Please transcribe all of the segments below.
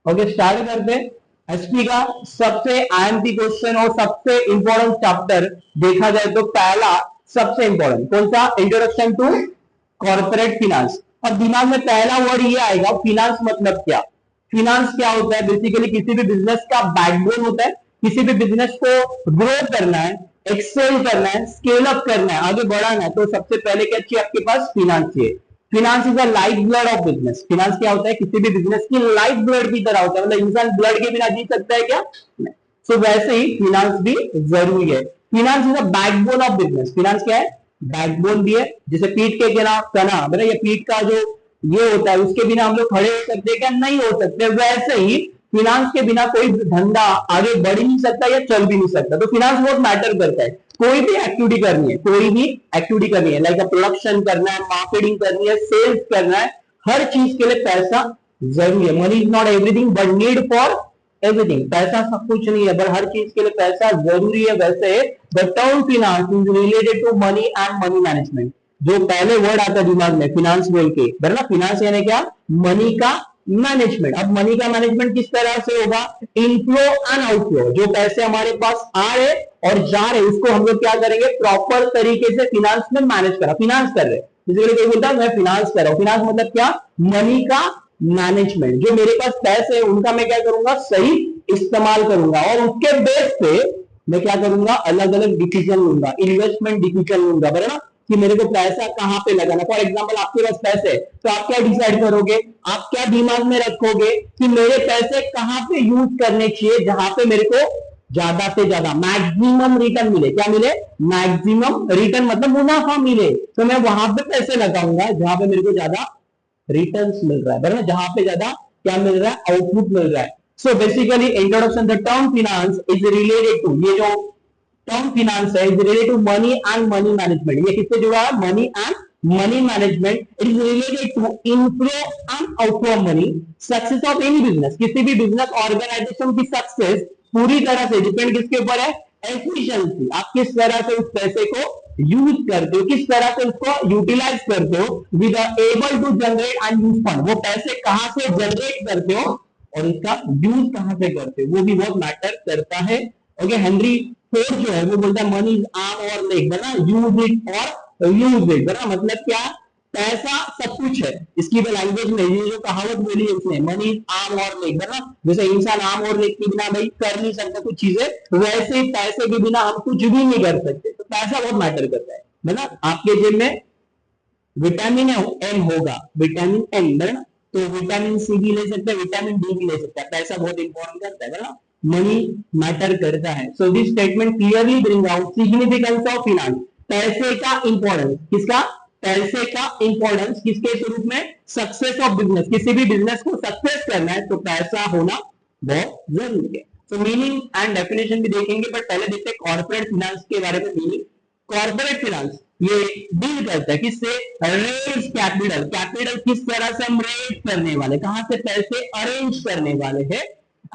Okay start करते हैं। SP का सबसे आईएमपी क्वेश्चन और सबसे इंपॉर्टेंट चैप्टर देखा जाए तो पहला सबसे इंपॉर्टेंट कौन सा, इंट्रोडक्शन टू कॉर्पोरेट फिनांस। और दिमाग में पहला वर्ड ये आएगा, फिनांस मतलब क्या। फिनांस क्या होता है, बेसिकली किसी भी बिजनेस का बैकबोन होता है। किसी भी बिजनेस को ग्रो करना है, एक्सेल करना है, स्केल अप करना है, आगे बढ़ाना है, तो सबसे पहले क्या चाहिए आपके पास, फिनांस चाहिए। Finance is a life blood of business. Finance क्या होता है, किसी भी बिजनेस की लाइफ ब्लड की तरह होता है। मतलब इंसान ब्लड के बिना जी सकता है क्या, सो वैसे ही फिनांस भी जरूरी है। Finance is a backbone of business. Finance क्या है, बैकबोन भी है। जैसे पीठ के बिना कना, मतलब ये पीठ का जो ये होता है, उसके बिना हम लोग खड़े हो सकते हैं क्या, नहीं हो सकते। वैसे ही फिनांस के बिना कोई धंधा आगे बढ़ ही नहीं सकता या चल भी नहीं सकता। तो फिनांस बहुत मैटर करता है। कोई भी एक्टिविटी करनी है, कोई भी एक्टिविटी करनी है, लाइक प्रोडक्शन करना है, मार्केटिंग करनी है, सेल्स करना है, हर चीज के लिए पैसा जरूरी है। Money is not everything but need for everything. पैसा सब कुछ नहीं है, पर हर चीज के लिए पैसा जरूरी है। वैसे the term finance is related to money and money management. जो पहले वर्ड आता है दिमाग में फिनांस बोल के, बराबर ना, फिनांस यानी क्या, मनी का मैनेजमेंट। अब मनी का मैनेजमेंट किस तरह से होगा, इनफ्लो एंड आउटफ्लो। जो पैसे हमारे पास आ रहे और जा रहे, उसको हम लोग क्या करेंगे, प्रॉपर तरीके से फिनांस में मैनेज करा। फिनांस कर रहे, जिसके लिए कोई बोलता है मैं फिनांस कर रहा हूं, फिनांस मतलब क्या, मनी का मैनेजमेंट। जो मेरे पास पैसे है उनका मैं क्या करूंगा, सही इस्तेमाल करूंगा, और उसके बेस पे मैं क्या करूंगा, अलग अलग डिसीजन लूंगा, इन्वेस्टमेंट डिसीजन लूंगा, बराबर ना, कि मेरे को पैसा कहां पे लगाना। फॉर एग्जांपल आपके पास पैसे है, तो आप क्या डिसाइड करोगे, आप क्या दिमाग में रखोगे कि मेरे पैसे कहां पे यूज करने चाहिए, जहां पे मेरे को ज्यादा से ज्यादा मैक्सिमम रिटर्न मिले। क्या मिले, मैक्सिमम रिटर्न मतलब मुनाफा मिले। तो मैं वहां पे पैसे लगाऊंगा जहां पे मेरे को ज्यादा रिटर्न्स मिल रहा है, बराबर, जहां पे ज्यादा क्या मिल रहा है, आउटपुट मिल रहा है। So basically introduction, the term finance is related to, ये जो टर्म फिनांस है, is related to money and money management. ये किससे जुड़ा है, money and money management. It is related to inflow and outflow of money. Success of any business, किसी भी business organisation की सक्सेस पूरी तरह से डिपेंड किसके ऊपर है, एफिशिएंसी। आप किस तरह से उस पैसे को यूज करते हो, किस तरह से उसको यूटिलाइज करते हो, with able to generate and use fund. वो पैसे कहां से जनरेट करते हो और इसका यूज कहां से करते हो, वो भी बहुत मैटर करता है। ओके, हेनरी फोर्ड जो है वो बोलता है मनी इज आर्म और लेग, बना यूज इट और यूज इट, बना मतलब क्या, पैसा सब कुछ है। इसकी भी लैंग्वेज में ये जो कहावत बोली है उसने, मनी इज आर्म और लेग, बना जैसे इंसान आर्म और लेग के बिना भाई कर नहीं सकता कुछ चीजें, वैसे पैसे के बिना हम कुछ भी नहीं कर सकते। तो पैसा बहुत मैटर करता है, मतलब आपके जेब में विटामिन एम होगा, विटामिन एम, है ना, तो विटामिन सी भी ले सकते हैं, विटामिन डी भी ले सकते हैं। पैसा बहुत इंपॉर्टेंट करता है ना, मनी मैटर करता है। So this statement clearly bring out significance of finance. पैसे का इंपॉर्टेंस, किसका, पैसे का इंपॉर्टेंस किसके स्वरूप में, सक्सेस ऑफ बिजनेस। किसी भी बिजनेस को सक्सेस करना है तो पैसा होना बहुत जरूरी है। तो मीनिंग एंड डेफिनेशन भी देखेंगे, बट पहले देखते हैं कॉर्पोरेट फिनांस के बारे में मीनिंग। कॉर्पोरेट फिनांस ये डील करता है किससे, रेज कैपिटल। कैपिटल किस तरह से हम रेज करने वाले, कहां से पैसे अरेंज करने वाले हैं,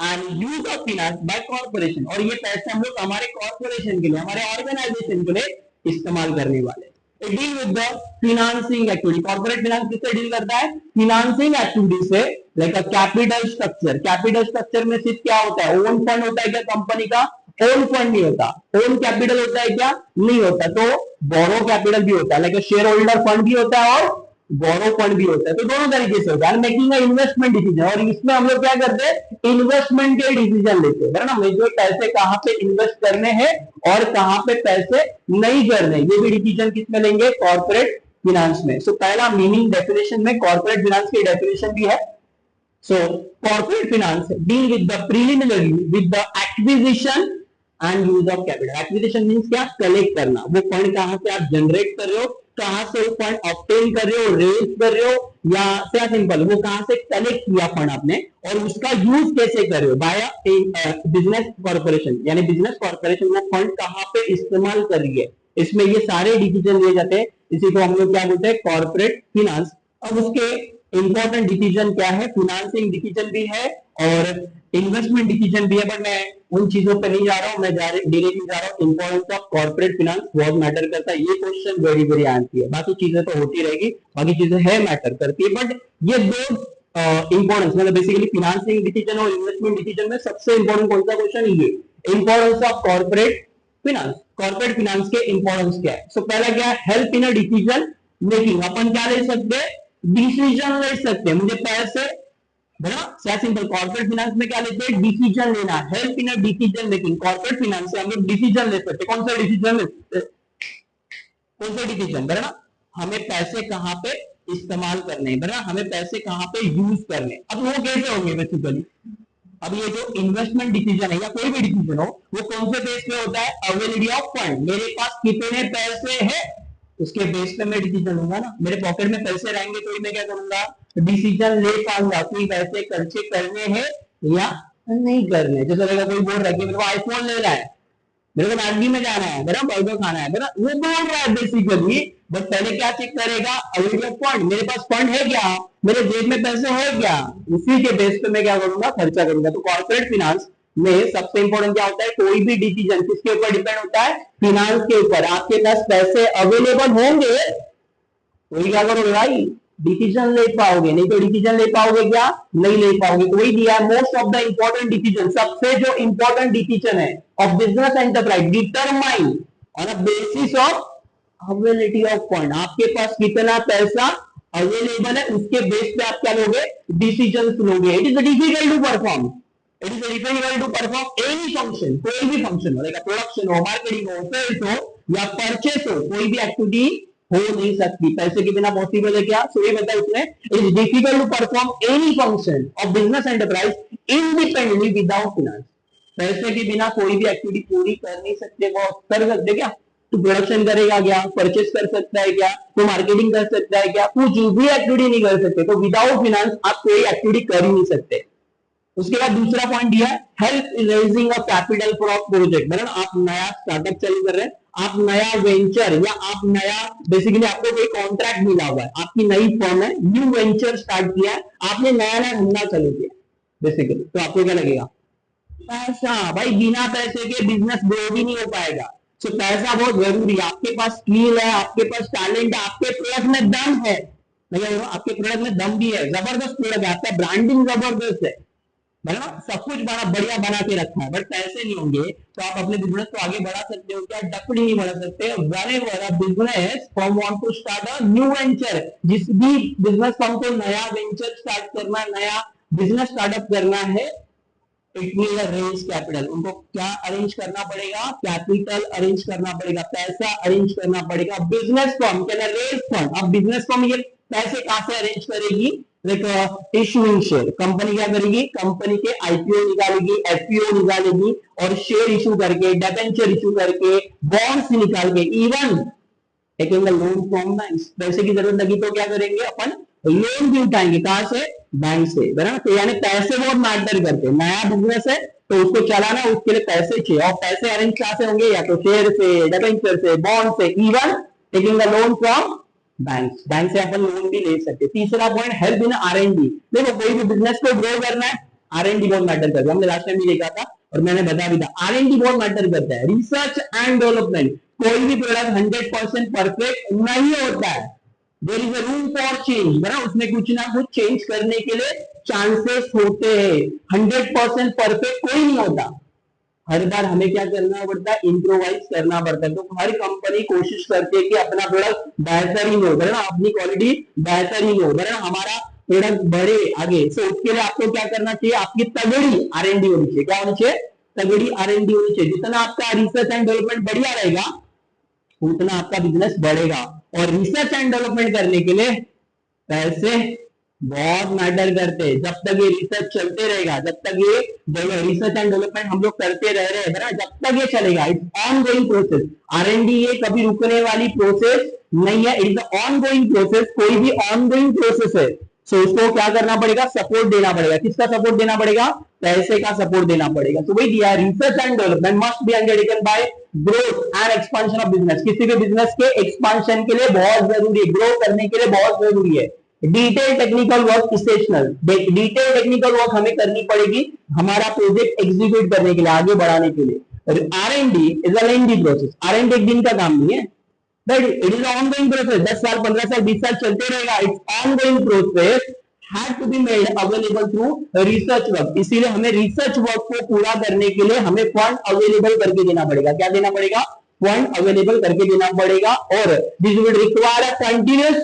and use of finance by corporation. और ये पैसे हम लोग हमारे कॉर्पोरेशन के लिए, हमारे ऑर्गेनाइजेशन के लिए इस्तेमाल करने वाले। Deal with the financing activity. Corporate finance किससे डील करता है, फिनांसिंग एक्टिविटी से, like capital structure. Capital structure में सिर्फ क्या होता है, ओन फंड होता है क्या कंपनी का, ओन फंड नहीं होता। ओन कैपिटल होता है क्या, नहीं होता। तो बोरो कैपिटल भी होता है, लाइक शेयर होल्डर फंड भी होता है और बोरो फंड भी होता है। तो दोनों तरीके से होता है, मेकिंग इन्वेस्टमेंट डिसीजन। और इसमें हम लोग क्या करते हैं, इन्वेस्टमेंट के डिसीजन लेते हैं, ना, मुझे पैसे कहां पे इन्वेस्ट करने हैं और कहां पे पैसे नहीं करने, ये भी डिसीजन किसमें लेंगे, कॉर्पोरेट फिनांस में। सो पहला मीनिंग डेफिनेशन में कॉर्पोरेट फिनांस की डेफिनेशन भी है। So corporate finance deal with the preliminary with the acquisition and use of capital. Acquisition means क्या, कलेक्ट करना। वो फंड कहां से आप जनरेट कर रहे हो, कहां से वो फंड ऑब्टेन कर रहे हो, रेज कर रहे हो, या क्या सिंपल, वो कहां से कलेक्ट किया फंड आपने और उसका यूज कैसे कर रहे हो, बाय बिजनेस कॉर्पोरेशन। यानी बिजनेस कॉर्पोरेशन वो फंड कहां पे इस्तेमाल कर रही है, इसमें ये सारे डिसीजन लिए जाते हैं। इसी को हम लोग क्या बोलते हैं, कॉर्पोरेट फिनांस। अब उसके इंपॉर्टेंट डिसीजन क्या है, फिनांसिंग डिसीजन भी है और इन्वेस्टमेंट डिसीजन भी है, बट मैं उन चीजों पे नहीं जा रहा हूं, मैं डायरेक्टली जा रहा हूं इंपॉर्टेंस ऑफ कॉर्पोरेट फिनांस बहुत मैटर करता है। ये क्वेश्चन वेरी वेरी आती है, बाकी चीजें तो होती रहेगी, बाकी चीजें है मैटर करती है, बट ये दो इंपॉर्टेंस, मतलब बेसिकली फिनेंसिंग डिसीजन और इन्वेस्टमेंट डिसीजन में सबसे इंपॉर्टेंट कौन सा क्वेश्चन है? ये importance of corporate finance. Corporate finance के इंपॉर्टेंस क्या है? सो पहला क्या है? Help in a decision making. अपन क्या ले सकते हैं? डिसीजन ले सकते हैं। मुझे पैसे, है ना, क्या सिंपल। कॉर्पोरेट फाइनेंस में क्या लेते हैं? डिसीजन लेना, help in a decision making. Corporate finance से हम लोग डिसीजन ले सकते हैं। कौन सा डिसीजन ले सकते हैं? कौन सा डिसीजन, है ना? हमें पैसे कहां पे इस्तेमाल करने हैं, है ना, हमें पैसे कहां पे यूज करने। अब वो कैसे होंगे बेसिकली? अब ये जो इन्वेस्टमेंट डिसीजन है या कोई भी डिसीजन हो, वो कौन से बेस पे होता है? Availability of fund. मेरे पास कितने पैसे हैं, उसके बेस पे मैं डिसीजन लूंगा ना। मेरे पॉकेट में पैसे रहेंगे तो ही मैं क्या करूंगा? डिसीजन ले पाऊंगा कि पैसे खर्चे करने हैं या नहीं करने। जैसे अगर कोई बोल रहा है कि मेरे को आईफोन ले रहा है, मेरे को मैगडी में जाना है, मेरा बर्गर खाना है, मेरा वो बोल रहा है बेसिकली, बट पहले क्या चेक करेगा? Availability of fund. मेरे पास फंड है क्या, मेरे जेब में पैसे है क्या, उसी के बेस पे मैं क्या करूंगा? खर्चा करूंगा। तो कॉर्पोरेट फिनांस में सबसे इंपॉर्टेंट क्या होता है? कोई भी डिसीजन किसके ऊपर डिपेंड होता है? फिनांस के ऊपर। आपके पास पैसे अवेलेबल होंगे तो क्या करोगे भाई? डिसीजन ले पाओगे, नहीं तो डिसीजन ले पाओगे क्या? नहीं ले पाओगे। तो वही दिया है, most of the important decision, सबसे जो इंपॉर्टेंट डिसीजन है of business enterprise determine on a basis of availability of fund. आपके पास कितना पैसा अवेलेबल है, उसके बेस पे आप क्या लोगे? डिसीजन लोगे। It is difficult to perform, it is difficult to perform any function, कोई भी फंक्शन हो, प्रोडक्शन हो, मार्केटिंग हो, सेल्स हो या परचेस हो, कोई भी एक्टिविटी हो नहीं सकती पैसे के बिना। पॉसिबल है क्या? सो ये बताया उसने, it is difficult to perform any function of business enterprise independently without finance. पैसे के बिना कोई भी एक्टिविटी पूरी कर नहीं सकते। वो कर सकते क्या? तो प्रोडक्शन करेगा क्या? परचेस कर सकता है क्या? तो मार्केटिंग कर सकता है क्या? कुछ भी एक्टिविटी नहीं कर सकते। तो विदाउट फिनांस आप कोई एक्टिविटी कर ही नहीं सकते। उसके बाद दूसरा पॉइंट दिया है, help in raising a capital for project. मतलब आप नया स्टार्टअप चालू कर रहे हैं, आप नया वेंचर या आप नया, बेसिकली आपको कोई कॉन्ट्रैक्ट मिला हुआ है, आपकी नई फर्म है, न्यू वेंचर स्टार्ट किया है, आपने नया नया धंधा चालू किया बेसिकली, तो आपको क्या लगेगा? पैसा। भाई बिना पैसे के बिजनेस ग्रो भी नहीं हो पाएगा। तो पैसा बहुत जरूरी है। आपके पास स्किल है, आपके पास टैलेंट है, आपके प्रोडक्ट में दम है, आपके प्रोडक्ट में दम भी है, जबरदस्त प्रोडक्ट है, आपका ब्रांडिंग जबरदस्त है, ना, सब कुछ बड़ा बढ़िया बना के रखा है, बट पैसे नहीं होंगे तो आप अपने बिजनेस को आगे बढ़ा सकते हो क्या? डेफिनेटली नहीं बढ़ा सकते। Whenever a business firm want to start a new venture, जिस भी बिजनेस फर्म को नया वेंचर स्टार्ट करना है, नया बिजनेस स्टार्टअप करना है, इट मीन रेंज कैपिटल। उनको क्या अरेंज करना पड़ेगा? कैपिटल अरेंज करना पड़ेगा, पैसा अरेंज करना पड़ेगा। Business firm can raise fund. अब बिजनेस फर्म ये पैसे कहां से अरेंज करेगी? Issuing share. कंपनी क्या करेगी? कंपनी के आईपीओ निकालेगी, एफपीओ निकालेगी और शेयर इशू करके, डिबेंचर इशू करके, बॉन्ड्स निकाल के, even taking loan from bank. पैसे की जरूरत लगी तो क्या करेंगे? अपन लोन भी उठाएंगे। कहां से? बैंक से, बराबर। तो यानी पैसे बहुत मैटर करते हैं। नया बिजनेस है तो उसको चलाना, उसके लिए पैसे चाहिए, और पैसे अरेंज कहां से होंगे? या तो शेयर से, डिबेंचर से, बॉन्ड से, even taking the loan from bank. Bank से अपन लोन भी ले सकते। तीसरा पॉइंट, हेल्प इन आर&डी। देखो कोई भी बिजनेस को ग्रो करना है, आर&डी बहुत मैटर करता है। हमने लास्ट टाइम भी देखा था और मैंने बता भी था, आर&डी बहुत मैटर करता है। Research and development. कोई भी प्रोडक्ट 100% परफेक्ट नहीं होता है, there is a room for change, है ना, उसमें कुछ ना कुछ चेंज करने के लिए चांसेस होते हैं। 100% परफेक्ट कोई नहीं होता। हर बार हमें क्या करना पड़ता है? इम्प्रोवाइज करना पड़ता है। तो हर कंपनी कोशिश करती है कि अपना प्रोडक्ट बेहतरीन हो, ना, अपनी क्वालिटी बेहतरीन हो, ना, हमारा प्रोडक्ट बढ़े आगे। तो उसके लिए आपको क्या करना चाहिए? आपकी तगड़ी आर&डी होनी चाहिए। क्या होनी चाहिए? तगड़ी आर&डी होनी चाहिए। जितना आपका रिसर्च एंड डेवलपमेंट बढ़िया रहेगा उतना आपका बिजनेस बढ़ेगा। और रिसर्च एंड डेवलपमेंट करने के लिए पैसे बहुत मैटर करते हैं। जब तक ये रिसर्च चलते रहेगा, जब तक ये रिसर्च एंड डेवलपमेंट हम लोग करते रह रहे हैं ना, जब तक ये चलेगा, इट्स ऑन गोइंग प्रोसेस। आर&डी ये कभी रुकने वाली प्रोसेस नहीं है, इट्स ऑन गोइंग प्रोसेस। कोई भी ऑन गोइंग प्रोसेस है, सो उसको क्या करना पड़ेगा? सपोर्ट देना पड़ेगा। किसका सपोर्ट देना पड़ेगा? पैसे का सपोर्ट देना पड़ेगा। तो वही दिया, research and development must be undertaken by growth and expansion of business. किसी भी बिजनेस के एक्सपांशन के लिए बहुत जरूरी है, ग्रो करने के लिए बहुत जरूरी है। Detail technical work essential. Detail technical work हमें करनी पड़ेगी हमारा प्रोजेक्ट एग्जीक्यूट करने के लिए, आगे बढ़ाने के लिए। आर&डी इज अ लेंथी प्रोसेस। आर&डी एक दिन का काम नहीं है, but it is on going process. 10 साल, 15 साल, 20 साल चलते रहेगा। It's on going process. had to be made available through research work, इसीलिए हमें रिसर्च वर्क को पूरा करने के लिए हमें फंड अवेलेबल करके देना पड़ेगा। क्या देना पड़ेगा? फंड अवेलेबल करके देना पड़ेगा। और this will require a continuous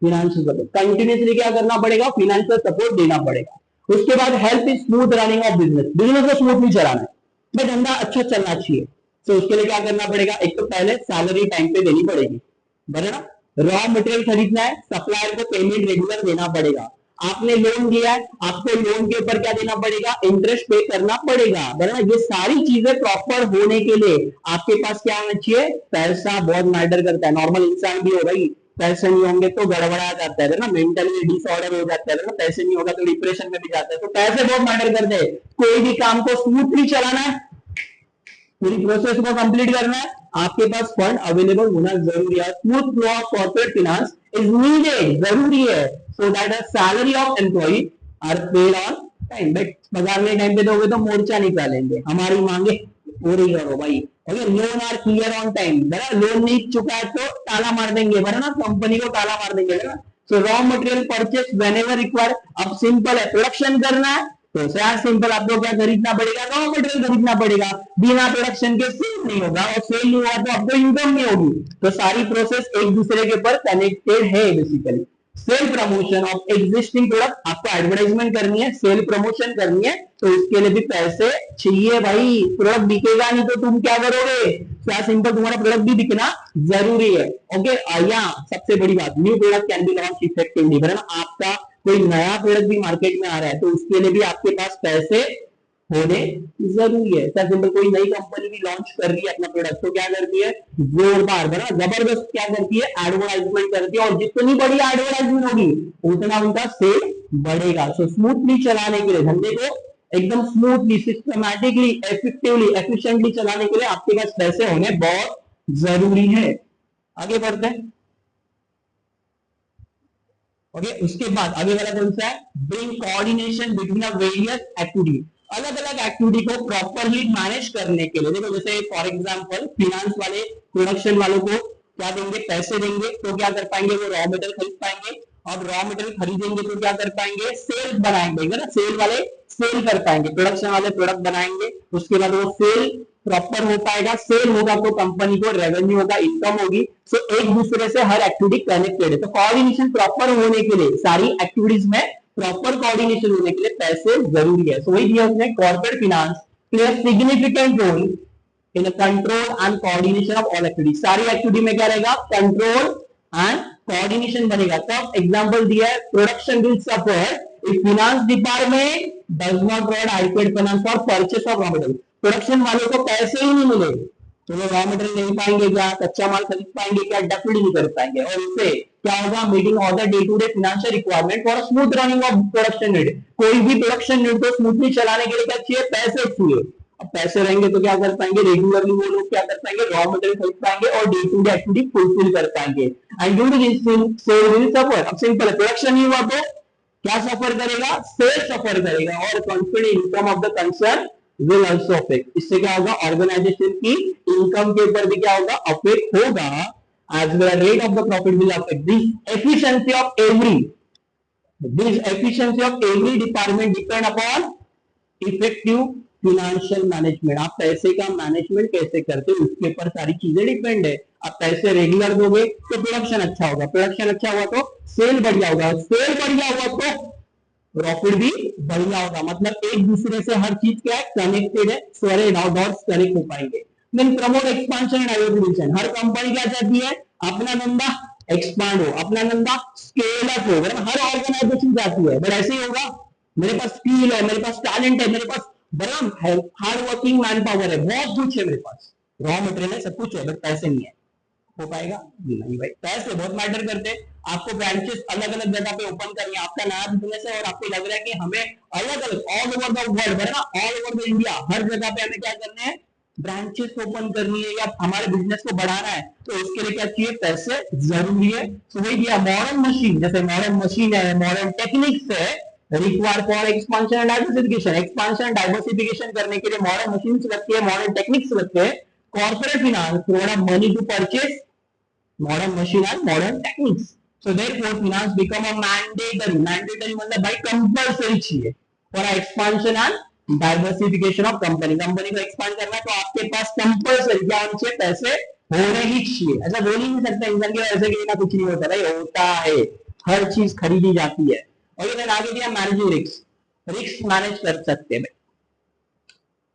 financial support, continuously क्या करना पड़ेगा? फाइनेंशियल सपोर्ट देना पड़ेगा। उसके बाद help is smooth running of business, business को स्मूथली चलाना है, भाई धंधा अच्छा चलना चाहिए। तो उसके लिए क्या करना पड़ेगा? एक तो पहले सैलरी टाइम पे देनी पड़ेगी, बराबर। रॉ मटेरियल खरीदना है, सप्लायर को पेमेंट रेगुलर देना पड़ेगा। आपने लोन लिया है, आपको लोन के ऊपर क्या देना पड़ेगा? इंटरेस्ट पे करना पड़ेगा, बराबर। ये सारी चीजें प्रॉपर होने के लिए आपके पास क्या होना चाहिए? पैसा बहुत मैटर करता है। नॉर्मल इंसान भी हो भाई, पैसे नहीं होंगे तो गड़बड़ा जाता है ना, मेंटली डिसऑर्डर हो जाता है ना, पैसे नहीं होगा तो डिप्रेशन में भी जाता है। तो पैसे बहुत मैटर करते हैं। कोई भी काम को स्मूथली चलाना है, पूरी प्रोसेस को कंप्लीट करना है, आपके पास फंड अवेलेबल होना जरूरी है। Smooth flow of corporate finance is needed, जरूरी है, so that the salary of employ are paid on time. But बाजार में टाइम पे दोगे तो मोर्चा निकालेंगे, हमारी मांगे पूरी करो भाई। Okay, loan are clear on time, बराबर। लोन नहीं चुका है तो ताला मार देंगे, बराबर ना, कंपनी को ताला मार देंगे, बराबर। सो raw material purchase whenever required. अब सिंपल है, प्रोडक्शन करना है तो यार सिंपल आपको क्या खरीदना पड़ेगा? रॉ मटेरियल खरीदना पड़ेगा। बिना प्रोडक्शन के सेल नहीं होगा, और सेल नहीं हुआ तो आपको इनकम नहीं होगी। तो सारी प्रोसेस एक दूसरे के ऊपर कनेक्टेड है basically. Sale promotion of existing product, आपको एडवर्टाइजमेंट करनी है, सेल प्रमोशन करनी है, तो उसके लिए भी पैसे चाहिए भाई। प्रोडक्ट बिकेगा नहीं तो तुम क्या करोगे? क्या सिंपल, तुम्हारा प्रोडक्ट भी बिकना जरूरी है। ओके, या सबसे बड़ी बात, new product can be launch effectively, है ना। आपका कोई नया प्रोडक्ट भी मार्केट में आ रहा है तो उसके लिए भी आपके पास पैसे होने जरूरी है। क्या सिंपल, कोई नई कंपनी भी लॉन्च कर रही है अपना प्रोडक्ट तो क्या करती है? जोरदार, बना जबरदस्त क्या करती है? एडवर्टाइजमेंट करती है, और जितनी बड़ी एडवर्टाइजमेंट होगी उतना उनका सेल बढ़ेगा। सो स्मूथली चलाने के लिए, धंधे को एकदम स्मूथली, सिस्टमैटिकली, इफेक्टिवली, एफिशिएंटली चलाने के लिए आपके पास पैसे होने बहुत जरूरी है। आगे बढ़ते हैं। ओके, उसके बाद आगे वाला कौन सा है? Bring coordination between various activity, अलग अलग एक्टिविटी को प्रॉपरली मैनेज करने के लिए। देखो जैसे फॉर एग्जांपल फाइनेंस वाले प्रोडक्शन वालों को क्या देंगे? पैसे देंगे, तो क्या कर पाएंगे? वो रॉ मटेरियल खरीद पाएंगे, और रॉ मटेरियल खरीदेंगे तो क्या कर पाएंगे? सेल बनाएंगे ना, सेल वाले सेल कर पाएंगे, प्रोडक्शन वाले प्रोडक्ट बनाएंगे, उसके बाद वो सेल प्रॉपर हो पाएगा। सेल होगा तो कंपनी को रेवेन्यू होगा, इनकम होगी। सो एक दूसरे से हर एक्टिविटी कनेक्टेड है। तो कोऑर्डिनेशन प्रॉपर होने के लिए, सारी एक्टिविटीज में प्रॉपर कोऑर्डिनेशन होने के लिए पैसे जरूरी है। सो वही दिया उसने, corporate finance play a significant role in control and coordination of all activity. सारी एक्टिविटी में क्या रहेगा? कंट्रोल एंड कोऑर्डिनेशन बनेगा। तब एग्जांपल दिया है, production will suffer if finance department does not provide adequate finance for purchase of raw material. Production वालों को पैसे ही नहीं मिले तो वो रॉ मटेरियल नहीं पाएंगे क्या? कच्चा माल खरीद पाएंगे क्या? डेफिनेटली नहीं कर पाएंगे। और इससे क्या होगा? Meeting all the day to day financial requirement for smooth running of production unit. कोई भी प्रोडक्शन यूनिट को स्मूथली चलाने के लिए क्या चाहिए? पैसे चाहिए। अब पैसे रहेंगे तो क्या कर पाएंगे? रेगुलरली वो लोग क्या कर पाएंगे? रॉ मटेरियल खरीद पाएंगे और day to day activity fulfil कर पाएंगे। And due to this sale will suffer. अब सिंपल है, प्रोडक्शन नहीं हुआ तो क्या सफर करेगा? सेल सफर करेगा, और constant income of the concern will also affect. इससे क्या होगा? ऑर्गेनाइजेशन की इनकम के ऊपर भी क्या होगा? अफेक्ट होगा। As well rate of the profit will affect this efficiency of every department depend upon effective financial management. आप पैसे का मैनेजमेंट कैसे करते हो उसके ऊपर सारी चीजें डिपेंड है। आप पैसे रेगुलर दोगे तो प्रोडक्शन अच्छा होगा, प्रोडक्शन अच्छा हुआ तो सेल बढ़िया होगा, सेल बढ़िया हुआ तो प्रॉफिट भी बढ़िया होगा। मतलब एक दूसरे से हर चीज क्या है? कनेक्टेड है। सारे डॉट्स कनेक्ट हो पाएंगे। Then promote expansion and diversification. हर कंपनी क्या चाहती है? अपना धंधा एक्सपांड हो, अपना धंधा स्केल अप हो। हर ऑर्गेनाइजेशन चाहती है, बट ऐसे ही होगा? मेरे पास स्किल है, मेरे पास टैलेंट है, मेरे पास बड़ा हार्ड वर्किंग मैन पावर है, बहुत कुछ है मेरे पास, रॉ मटेरियल है, सब कुछ है, बट पैसे नहीं है। हो पाएगा? नहीं भाई, पैसे बहुत मैटर करते हैं। आपको ब्रांचेस अलग अलग जगह पे ओपन करनी है, आपका नया बिजनेस है और आपको लग रहा है कि हमें अलग अलग ऑल ओवर द वर्ल्ड, है ना, ऑल ओवर द इंडिया, हर जगह पे हमें क्या करना है? ब्रांचेस ओपन करनी है या हमारे बिजनेस को बढ़ाना है, तो उसके लिए क्या चाहिए? पैसे जरूरी है। तो वही दिया, मॉडर्न मशीन, जैसे मॉडर्न मशीन है, मॉडर्न टेक्निक्स है, require for expansion and diversification. Expansion and diversification करने के लिए मॉडर्न मशीन्स लगती है, मॉडर्न टेक्निक्स लगते हैं। Corporate finance provide money to purchase modern machine and modern techniques. So therefore finance become a mandatory. Mandatory मतलब भाई कंपल्सरी चाहिए for expansion and diversification of company. Company को एक्सपांड करना है तो आपके पास कंपल्सरी क्या होना चाहिए, पैसे होने ही चाहिए. ऐसा बोल ही नहीं सकता इंसान के पैसे के बिना कुछ नहीं होता. भाई होता है, हर चीज खरीदी जाती है. और इधर आगे दिया मैनेजिंग रिस्क. रिस्क मैनेज कर सकते हैं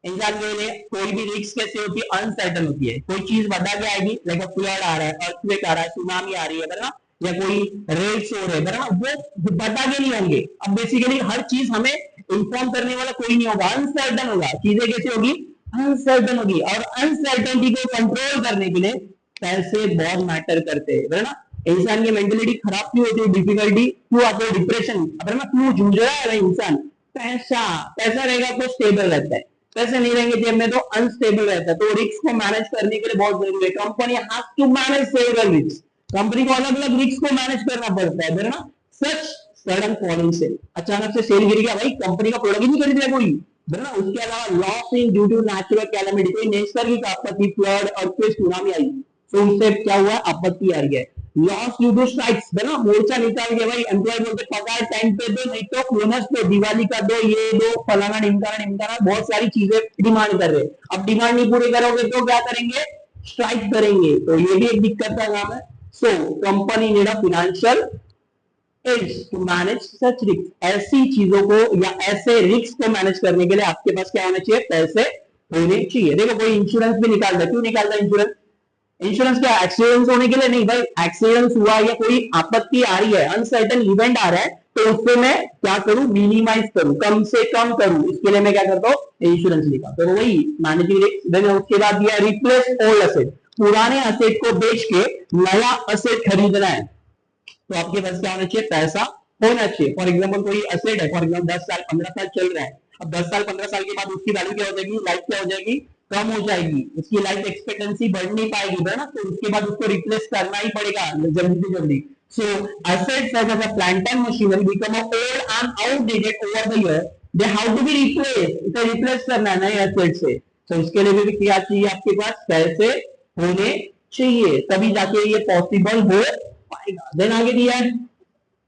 इंसान के लिए. कोई भी रिस्क कैसे होती है, अनसर्टन होती है. कोई चीज बता के आएगी, लाइक फ्लड आ रहा है, अर्थक्वेक आ रहा है, सुनामी आ रही है ना, या कोई रेड्स हो रहे हैं ना, वो बता के नहीं होंगे. अब बेसिकली हर चीज हमें इन्फॉर्म करने वाला कोई नहीं होगा, अनसर्टन होगा. चीजें कैसे होगी, अनसर्टन होगी. और अनसर्टनिटी को कंट्रोल करने के लिए पैसे बहुत मैटर करते हैं ना. इंसान की मेंटेलिटी खराब क्यों होती है, डिफिकल्टी क्यों आती है, डिप्रेशन ना क्यों जूझ रहा है इंसान, पैसा. पैसा रहेगा तो स्टेबल रहता है, पैसे नहीं रहेंगे जेब में तो अनस्टेबल रहता है. तो रिस्क को मैनेज करने के लिए बहुत जरूरी है. Company has to manage several risk. Company को अलग अलग रिस्क को मैनेज करना पड़ता है ना. सच सडन फॉलिंग सेल, अचानक से सेल गिर गया, भाई कंपनी का प्रोडक्ट ही नहीं खरीद रहा कोई ना. उसके अलावा loss in due to natural calamity, कोई नैसर्गिक आपत्ति, फ्लड, अर्थक्वेक, सुनामी आई, तो उससे क्या हुआ, आपत्ति आ रही है. लॉस ड्यू टू स्ट्राइक्स, है ना, मोर्चा निकाल के भाई एम्प्लॉय बोलते पगार टाइम पे दो, नहीं तो बोनस दो, दिवाली का दो, ये दो, फलाना ढिमकाना, बहुत सारी चीजें डिमांड कर रहे हैं. अब डिमांड नहीं पूरी करोगे तो क्या करेंगे, स्ट्राइक करेंगे. तो ये भी एक दिक्कत का काम है. So company need a financial edge to manage such risk. ऐसी चीजों को या ऐसे रिस्क को मैनेज करने के लिए आपके पास क्या होना चाहिए, पैसे होने चाहिए. देखो कोई इंश्योरेंस भी निकालता है, क्यों निकालता है इंश्योरेंस, इंश्योरेंस क्या एक्सीडेंट होने के लिए नहीं भाई. एक्सीडेंट हुआ या कोई आपत्ति आ रही है, अनसर्टन इवेंट आ रहा है, तो उससे मैं क्या करूं, मिनिमाइज करूं, कम से कम करूं. इसके लिए मैं क्या करता हूं, इंश्योरेंस निकाल. तो वही मैनेजिंग रिस्क. देन उसके बाद दिया रिप्लेस ओल्ड असेट. पुराने असेट को बेच के नया असेट खरीदना है, तो आपके पास क्या होना चाहिए, पैसा होना चाहिए. फॉर एग्जाम्पल कोई असेट है, फॉर एग्जाम्पल 10 साल 15 साल चल रहा है. अब 10 साल 15 साल के बाद उसकी वैल्यू क्या हो जाएगी, लाइफ क्या हो जाएगी, कम हो जाएगी. उसकी लाइफ एक्सपेक्टेंसी बढ़ नहीं पाएगी ना, तो उसके बाद उसको रिप्लेस करना ही पड़ेगा जल्दी से जल्दी. सो assets such as a plant and machinery become old and outdated over the year. They have to be replaced. इसे रिप्लेस करना है नए एसेट से. तो उसके लिए भी क्या चाहिए, आपके पास पैसे होने चाहिए, तभी जाके ये पॉसिबल हो पाएगा. देन आगे दिया है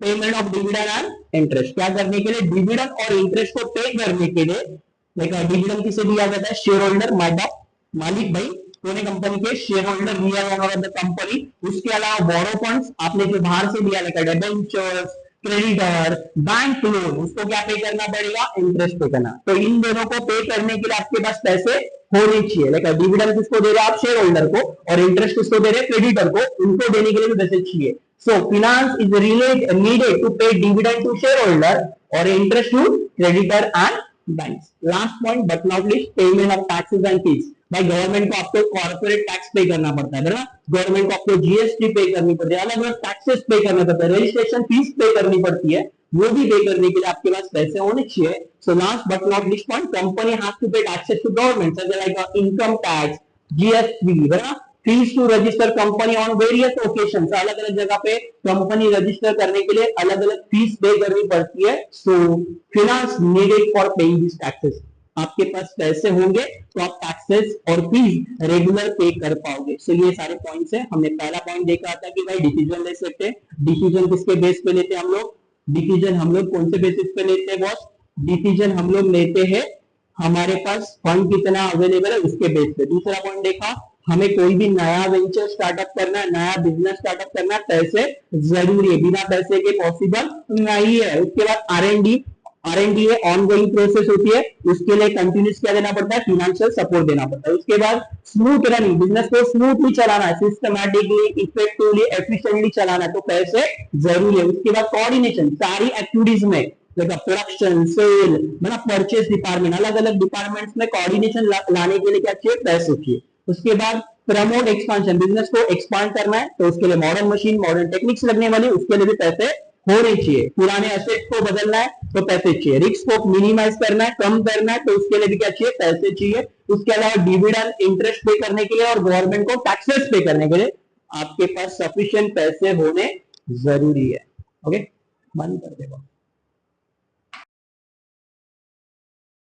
payment of dividend and interest. क्या करने के लिए, डिविडेंड और इंटरेस्ट को पे करने के लिए. देखो डिविडेंड किसे दिया जाता है, शेयर होल्डर, मालिक भाई, तूने कंपनी के शेयर होल्डर लिया ऑफ द कंपनी. उसके अलावा बोरो फंड्स आपने जो बाहर से लिया, like debentures, creditor, bank loan, उसको क्या पे करना पड़ेगा, इंटरेस्ट पे करना. तो इन दोनों को पे करने के लिए आपके पास पैसे होने चाहिए. लाइक डिविडेंड किसको दे रहे हो आप, शेयर होल्डर को, और इंटरेस्ट किसको दे रहे हैं, क्रेडिटर को. उनको देने के लिए भी पैसे चाहिए. So finance is needed to pay dividend to shareholder or interest to creditor and banks. Last point but not least, payment of taxes and fees. भाई गवर्नमेंट को आपको कॉर्पोरेट टैक्स पे करना पड़ता है ना, गवर्नमेंट को आपको जीएसटी पे करनी पड़ती है, अलग अलग टैक्सेस पे करना पड़ता है, रजिस्ट्रेशन फीस पे करनी पड़ती है. वो भी पे करने के लिए आपके पास पैसे होने चाहिए. So last but not least point, company has to pay taxes to government such like income tax, GST, है ना, fees to register company on various occasion. अलग अलग जगह पे कंपनी रजिस्टर करने के लिए अलग अलग फीस पे करनी पड़ती है. So finance needed for paying this taxes. आपके पास पैसे होंगे तो आप टैक्सेस और फीस रेगुलर पे कर पाओगे. सो ये सारे पॉइंट्स है. हमने पहला पॉइंट देखा था कि भाई डिसीजन ले सकते हैं. डिसीजन किसके बेस पे लेते हैं हम लोग, डिसीजन हम लोग कौन से बेसिस पे लेते हैं बॉस, डिसीजन हम लोग लेते हैं हमारे पास फंड कितना अवेलेबल है उसके बेस पे. दूसरा पॉइंट देखा, हमें कोई भी नया वेंचर स्टार्टअप करना है, नया बिजनेस स्टार्टअप करना है, पैसे जरूरी है, बिना पैसे के पॉसिबल नहीं है. उसके बाद R and D ongoing process होती है, उसके लिए कंटिन्यूस क्या देना पड़ता है, फाइनेंशियल सपोर्ट देना पड़ता है. उसके बाद स्मूथ रनिंग, बिजनेस को स्मूथली चलाना है, सिस्टमैटिकली, इफेक्टिवली, एफिशिएंटली चलाना है, तो पैसे जरूरी है. उसके बाद कोऑर्डिनेशन, सारी एक्टिविटीज में प्रोडक्शन, सेल, मतलब परचेस डिपार्टमेंट, अलग अलग डिपार्टमेंट्स में कोऑर्डिनेशन लाने के लिए क्या चाहिए, पैसे चाहिए. उसके बाद प्रमोट एक्सपांशन, बिजनेस को एक्सपांड करना है तो उसके लिए मॉडर्न मशीन, मॉडर्न टेक्निक्स लगने वाली, उसके लिए भी पैसे होने चाहिए. पुराने एसेट को बदलना है तो पैसे चाहिए. रिस्क को मिनिमाइज करना है, कम करना है, तो उसके लिए भी क्या चाहिए, पैसे चाहिए. उसके अलावा डिविडेंड, इंटरेस्ट पे करने के लिए और गवर्नमेंट को टैक्सेस पे करने के लिए आपके पास सफिशिएंट पैसे होने जरूरी है. ओके, बंद कर देगा.